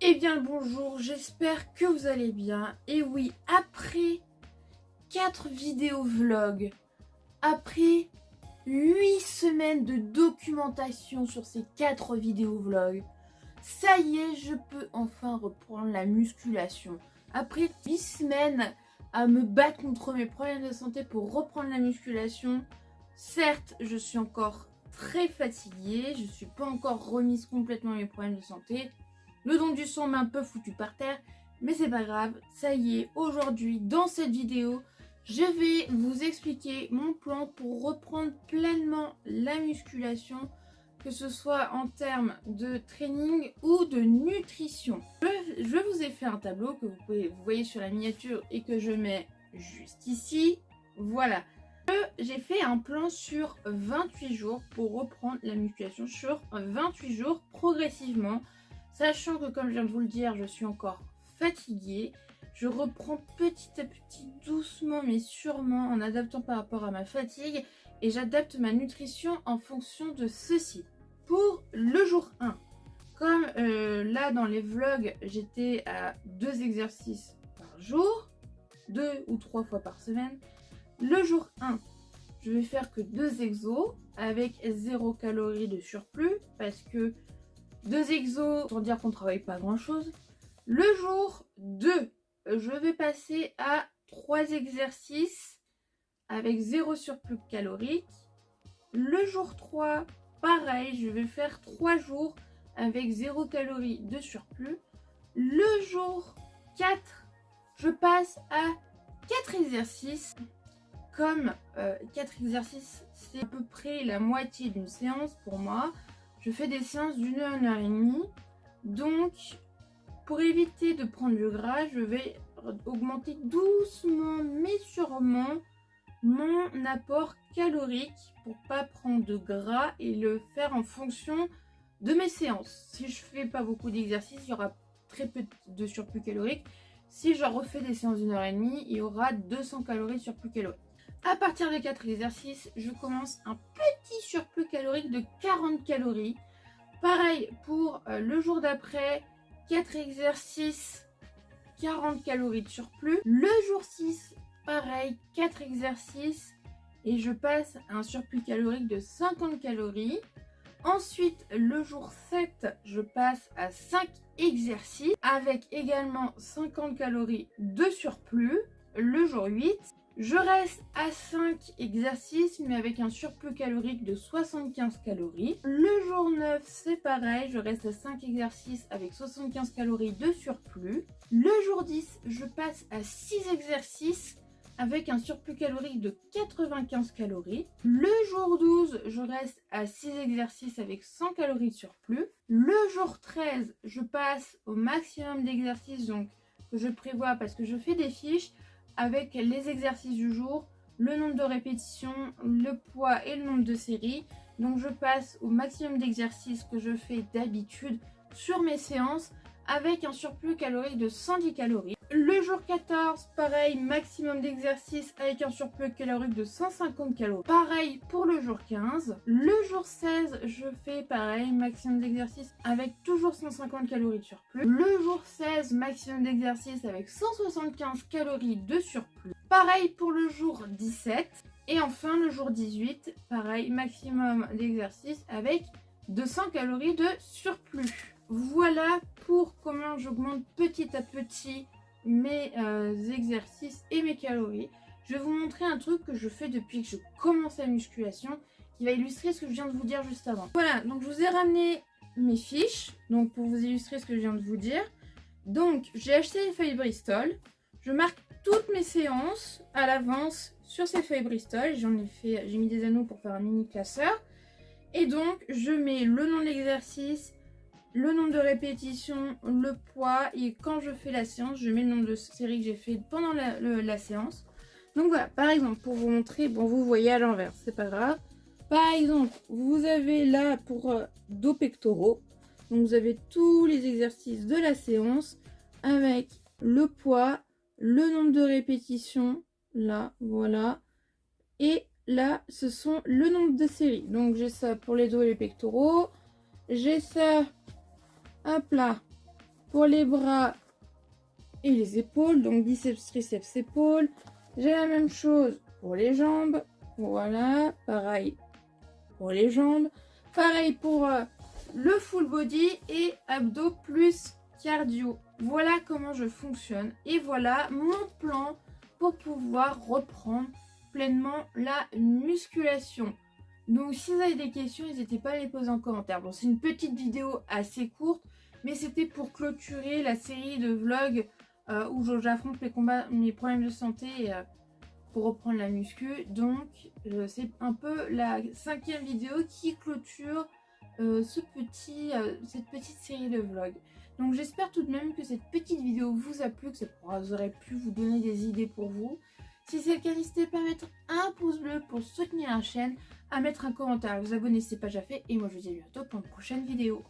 Eh bien le bonjour, j'espère que vous allez bien. Et oui, après 4 vidéos vlog, après 8 semaines de documentation sur ces 4 vidéos vlog, ça y est, je peux enfin reprendre la musculation. Après 8 semaines à me battre contre mes problèmes de santé pour reprendre la musculation, certes, je suis encore très fatiguée, je ne suis pas encore remise complètement à mes problèmes de santé. Le don du sang m'a un peu foutu par terre, mais c'est pas grave, ça y est, aujourd'hui, dans cette vidéo, je vais vous expliquer mon plan pour reprendre pleinement la musculation, que ce soit en termes de training ou de nutrition. Je vous ai fait un tableau que vous voyez sur la miniature et que je mets juste ici. Voilà. J'ai fait un plan sur 28 jours pour reprendre la musculation sur 28 jours progressivement. Sachant que, comme je viens de vous le dire, je suis encore fatiguée. Je reprends petit à petit, doucement mais sûrement, en adaptant par rapport à ma fatigue. Et j'adapte ma nutrition en fonction de ceci. Pour le jour 1, comme là dans les vlogs, j'étais à 2 exercices par jour, 2 ou 3 fois par semaine. Le jour 1, je vais faire que 2 exos avec 0 calories de surplus parce que 2 exos, pour dire qu'on travaille pas grand chose. Le jour 2, je vais passer à 3 exercices avec 0 surplus calorique. Le jour 3, pareil, je vais faire 3 jours avec 0 calories de surplus. Le jour 4, je passe à 4 exercices. Comme 4 exercices, c'est à peu près la moitié d'une séance pour moi. Je fais des séances d'1 heure, 1 heure et demie. Donc, pour éviter de prendre du gras, je vais augmenter doucement mais sûrement mon apport calorique pour pas prendre de gras et le faire en fonction de mes séances. Si je fais pas beaucoup d'exercices, il y aura très peu de surplus calorique. Si je refais des séances d'1 heure et demie, il y aura 200 calories de surplus calorique. À partir de 4 exercices, je commence un petit surplus calorique de 40 calories. Pareil pour le jour d'après, 4 exercices, 40 calories de surplus. Le jour 6, pareil, 4 exercices et je passe à un surplus calorique de 50 calories. Ensuite, le jour 7, je passe à 5 exercices avec également 50 calories de surplus. Le jour 8, je reste à 5 exercices mais avec un surplus calorique de 75 calories. Le jour 9, c'est pareil, je reste à 5 exercices avec 75 calories de surplus. Le jour 10, je passe à 6 exercices avec un surplus calorique de 95 calories. Le jour 12, je reste à 6 exercices avec 100 calories de surplus. Le jour 13, je passe au maximum d'exercices donc que je prévois parce que je fais des fiches avec les exercices du jour, le nombre de répétitions, le poids et le nombre de séries. Donc je passe au maximum d'exercices que je fais d'habitude sur mes séances avec un surplus calorique de 110 calories. Le jour 14, pareil, maximum d'exercices avec un surplus calorique de 150 calories. Pareil pour le jour 15. Le jour 16, je fais pareil, maximum d'exercices avec toujours 150 calories de surplus. Le jour 16, maximum d'exercices avec 175 calories de surplus. Pareil pour le jour 17. Et enfin le jour 18, pareil, maximum d'exercices avec 200 calories de surplus. Voilà pour comment j'augmente petit à petit mes exercices et mes calories. Je vais vous montrer un truc que je fais depuis que je commence la musculation qui va illustrer ce que je viens de vous dire juste avant. Voilà, donc je vous ai ramené mes fiches donc pour vous illustrer ce que je viens de vous dire. Donc j'ai acheté les feuilles Bristol. Je marque toutes mes séances à l'avance sur ces feuilles Bristol. J'ai mis des anneaux pour faire un mini classeur. Et donc je mets le nom de l'exercice, le nombre de répétitions, le poids et quand je fais la séance, je mets le nombre de séries que j'ai fait pendant la séance. Donc voilà, par exemple, pour vous montrer, bon vous voyez à l'envers, c'est pas grave. Par exemple, vous avez là pour dos pectoraux, donc vous avez tous les exercices de la séance avec le poids, le nombre de répétitions, là, voilà, et là, ce sont le nombre de séries. Donc j'ai ça pour les dos et les pectoraux, j'ai ça hop là, pour les bras et les épaules, donc biceps, triceps, épaules. J'ai la même chose pour les jambes, voilà, pareil pour les jambes, pareil pour le full body et abdos plus cardio. Voilà comment je fonctionne et voilà mon plan pour pouvoir reprendre pleinement la musculation. Donc si vous avez des questions, n'hésitez pas à les poser en commentaire. Bon, c'est une petite vidéo assez courte, mais c'était pour clôturer la série de vlogs où j'affronte mes problèmes de santé pour reprendre la muscu. Donc c'est un peu la 5e vidéo qui clôture cette petite série de vlogs. Donc j'espère tout de même que cette petite vidéo vous a plu, que ça aurait pu vous donner des idées pour vous. Si c'est le cas, n'hésitez pas à mettre un pouce bleu pour soutenir la chaîne, à mettre un commentaire, à vous abonner si ce n'est pas déjà fait. Et moi je vous dis à bientôt pour une prochaine vidéo.